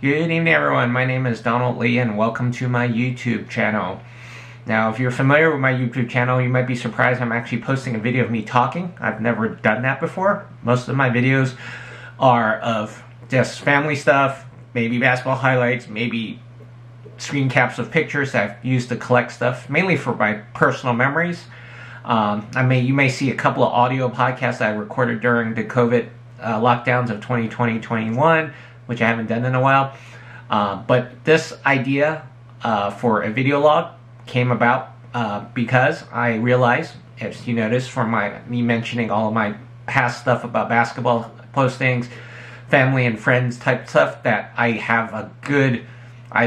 Good evening, everyone. My name is Donald Lee, and welcome to my YouTube channel. Now, if you're familiar with my YouTube channel, you might be surprised I'm actually posting a video of me talking. I've never done that before. Most of my videos are of just family stuff, maybe basketball highlights, maybe screen caps of pictures that I've used to collect stuff, mainly for my personal memories. You may see a couple of audio podcasts that I recorded during the COVID lockdowns of 2020-21, which I haven't done in a while. But this idea for a video log came about because I realized, as you noticed from me mentioning all of my past stuff about basketball postings, family and friends type stuff, that I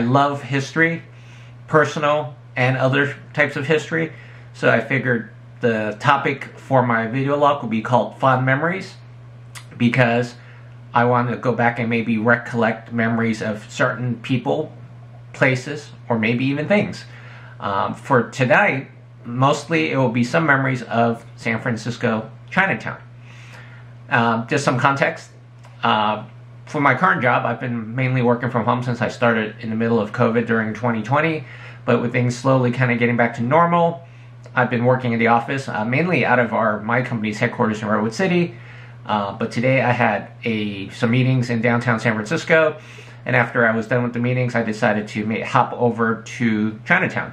love history, personal and other types of history. So I figured the topic for my video log would be called Fond Memories, because I want to go back and maybe recollect memories of certain people, places, or maybe even things. For tonight, mostly it will be some memories of San Francisco, Chinatown. Just some context. For my current job, I've been mainly working from home since I started in the middle of COVID during 2020, but with things slowly kind of getting back to normal, I've been working in the office, mainly out of my company's headquarters in Redwood City. But today I had some meetings in downtown San Francisco, and after I was done with the meetings, I decided to hop over to Chinatown.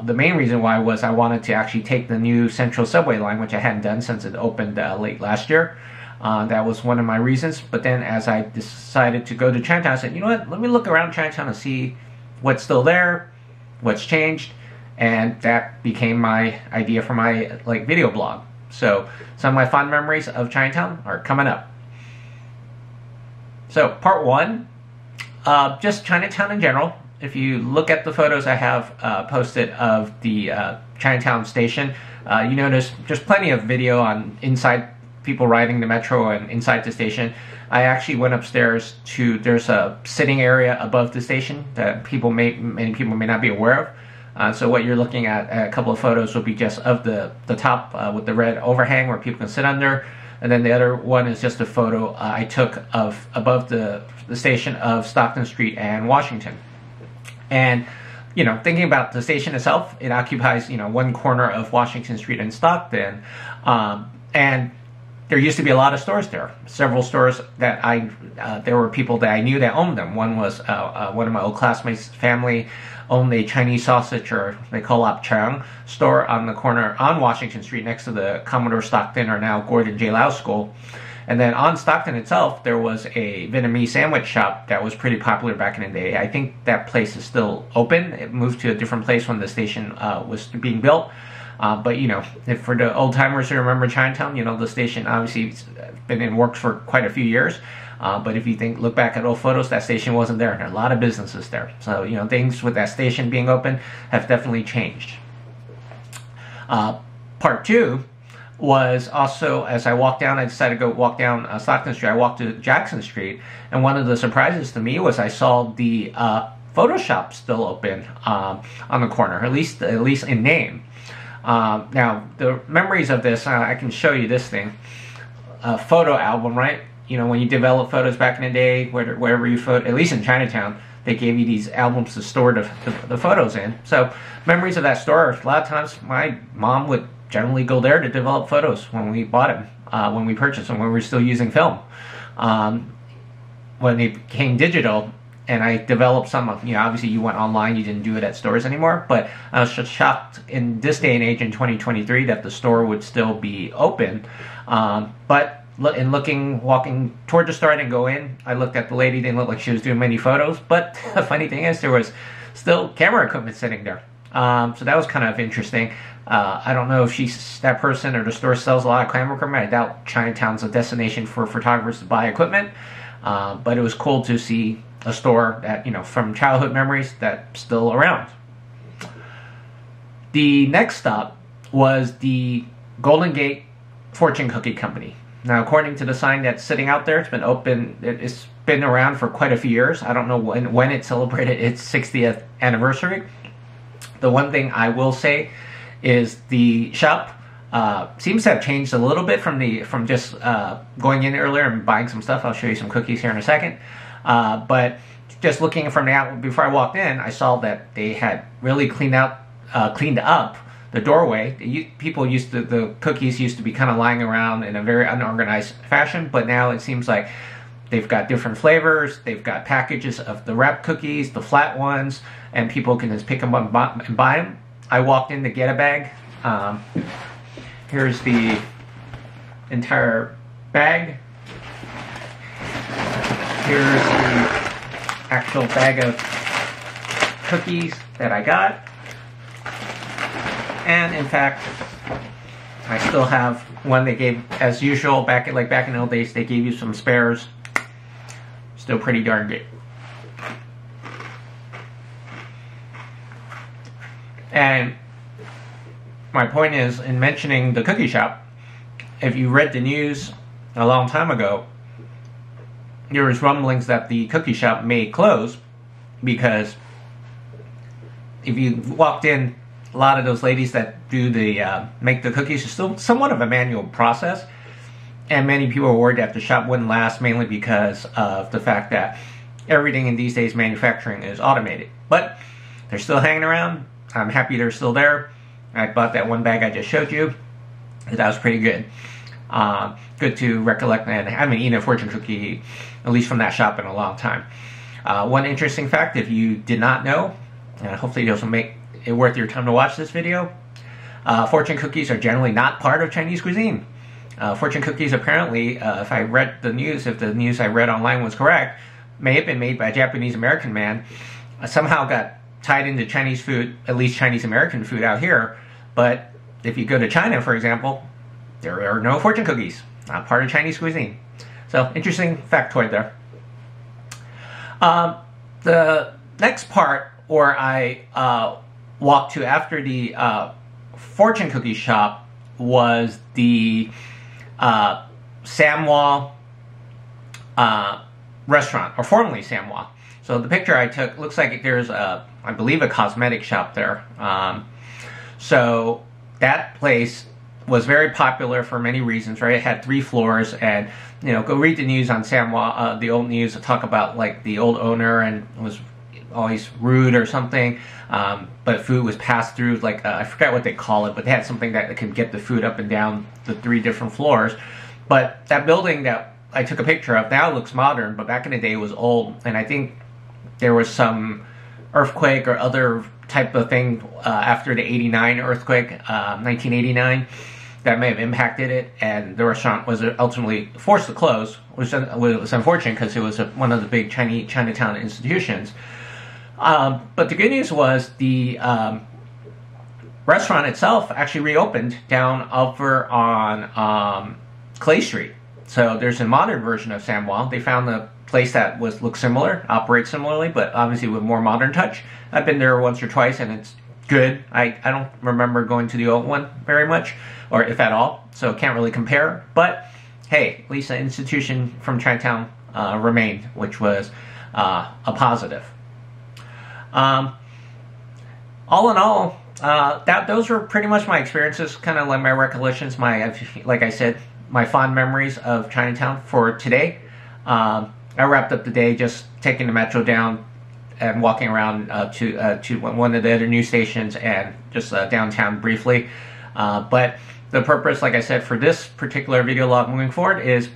The main reason why was I wanted to actually take the new Central Subway line, which I hadn't done since it opened late last year. That was one of my reasons. But then as I decided to go to Chinatown, I said, you know what, let me look around Chinatown and see what's still there, what's changed, and that became my idea for my video blog. So some of my fond memories of Chinatown are coming up. So part one, just Chinatown in general. If you look at the photos I have posted of the Chinatown station, you notice there's plenty of video on inside people riding the metro and inside the station. I actually went upstairs there's a sitting area above the station that many people may not be aware of. So what you're looking at, a couple of photos, will be just of the top with the red overhang where people can sit under, and then the other one is just a photo I took of above the station of Stockton Street and Washington. And thinking about the station itself, it occupies one corner of Washington Street and Stockton, and there used to be a lot of stores there. Several stores that there were people that I knew that owned them. One was one of my old classmates' family owned a Chinese sausage, or they call lapchang, store on the corner on Washington Street next to the Commodore Stockton, or now Gordon J. Lau School. And then on Stockton itself, there was a Vietnamese sandwich shop that was pretty popular back in the day. I think that place is still open. It moved to a different place when the station was being built. But if for the old timers who remember Chinatown, the station obviously has been in works for quite a few years. But if you look back at old photos, that station wasn't there. There are a lot of businesses there. So, things with that station being open have definitely changed. Part two was also, as I walked down, I decided to go walk down Stockton Street. I walked to Jackson Street, and one of the surprises to me was I saw the photo shop still open on the corner, at least in name. Now, the memories of this, I can show you this thing. A photo album, right? When you develop photos back in the day, wherever you photo, at least in Chinatown, they gave you these albums to store the photos in. So, memories of that store, a lot of times my mom would generally go there to develop photos when we bought them, when we purchased them, when we were still using film. When it became digital, and I developed some of, obviously you went online, you didn't do it at stores anymore, but I was just shocked in this day and age in 2023 that the store would still be open. But in walking toward the store, I didn't go in. I looked at the lady, didn't look like she was doing many photos, but the funny thing is there was still camera equipment sitting there. So that was kind of interesting. I don't know if that person or the store sells a lot of camera equipment. I doubt Chinatown's a destination for photographers to buy equipment, but it was cool to see a store that, from childhood memories, that's still around. The next stop was the Golden Gate Fortune Cookie Company. Now, according to the sign that's sitting out there, it's been open. It's been around for quite a few years. I don't know when it celebrated its 60th anniversary. The one thing I will say is the shop seems to have changed a little bit from just going in earlier and buying some stuff. I'll show you some cookies here in a second. But just looking from the out before I walked in, I saw that they had really cleaned up the doorway. The cookies used to be kind of lying around in a very unorganized fashion, but now it seems like they've got different flavors. They've got packages of the wrapped cookies, the flat ones, and people can just pick them up and buy them. I walked in to get a bag. Here's the entire bag. Here's the actual bag of cookies that I got. And in fact, I still have one they gave, as usual, back in the old days, they gave you some spares. Still pretty darn good. And my point is, in mentioning the cookie shop, if you read the news a long time ago, there was rumblings that the cookie shop may close because if you walked in, a lot of those ladies that do the make the cookies is still somewhat of a manual process, and many people were worried that the shop wouldn't last, mainly because of the fact that everything in these days manufacturing is automated. But they're still hanging around. I'm happy they're still there. I bought that one bag I just showed you. That was pretty good. Good to recollect, and I haven't eaten a fortune cookie, at least from that shop, in a long time. One interesting fact, if you did not know, and hopefully it will make it worth your time to watch this video, fortune cookies are generally not part of Chinese cuisine. Fortune cookies apparently, if I read the news, if the news I read online was correct, may have been made by a Japanese-American man, somehow got tied into Chinese food, at least Chinese-American food out here. But if you go to China, for example, there are no fortune cookies, not part of Chinese cuisine. So, interesting factoid there. The next part where I walked to after the fortune cookie shop was the Samwa restaurant, or formerly Samwa. So the picture I took looks like there's I believe a cosmetic shop there. So that place was very popular for many reasons, right? It had 3 floors, and you know, go read the news on Samwa, the old news, to talk about like the old owner and was always rude or something. But food was passed through, like I forget what they call it, but they had something that could get the food up and down the 3 different floors. But that building that I took a picture of now looks modern, but back in the day it was old, and I think there was some earthquake or other type of thing after the 89 earthquake, 1989, that may have impacted it, and the restaurant was ultimately forced to close, which was unfortunate because it was one of the big Chinatown institutions. But the good news was the restaurant itself actually reopened down over on Clay Street. So there's a modern version of Samwa. They found a place that looks similar, operates similarly, but obviously with more modern touch. I've been there once or twice, and it's good. I don't remember going to the old one very much, or if at all, so can't really compare. But hey, at least the institution from Chinatown remained, which was a positive. All in all, those were pretty much my experiences, kind of like my recollections, like I said, my fond memories of Chinatown for today. I wrapped up the day just taking the metro down and walking around to one of the other news stations and just downtown briefly. But the purpose, like I said, for this particular video log moving forward is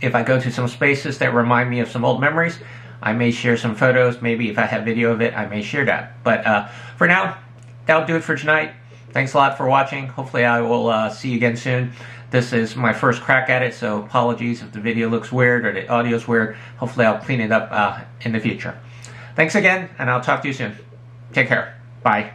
if I go to some spaces that remind me of some old memories, I may share some photos. Maybe if I have video of it, I may share that. But for now, that'll do it for tonight. Thanks a lot for watching. Hopefully I will see you again soon. This is my first crack at it, so apologies if the video looks weird or the audio's weird. Hopefully I'll clean it up in the future. Thanks again, and I'll talk to you soon. Take care. Bye.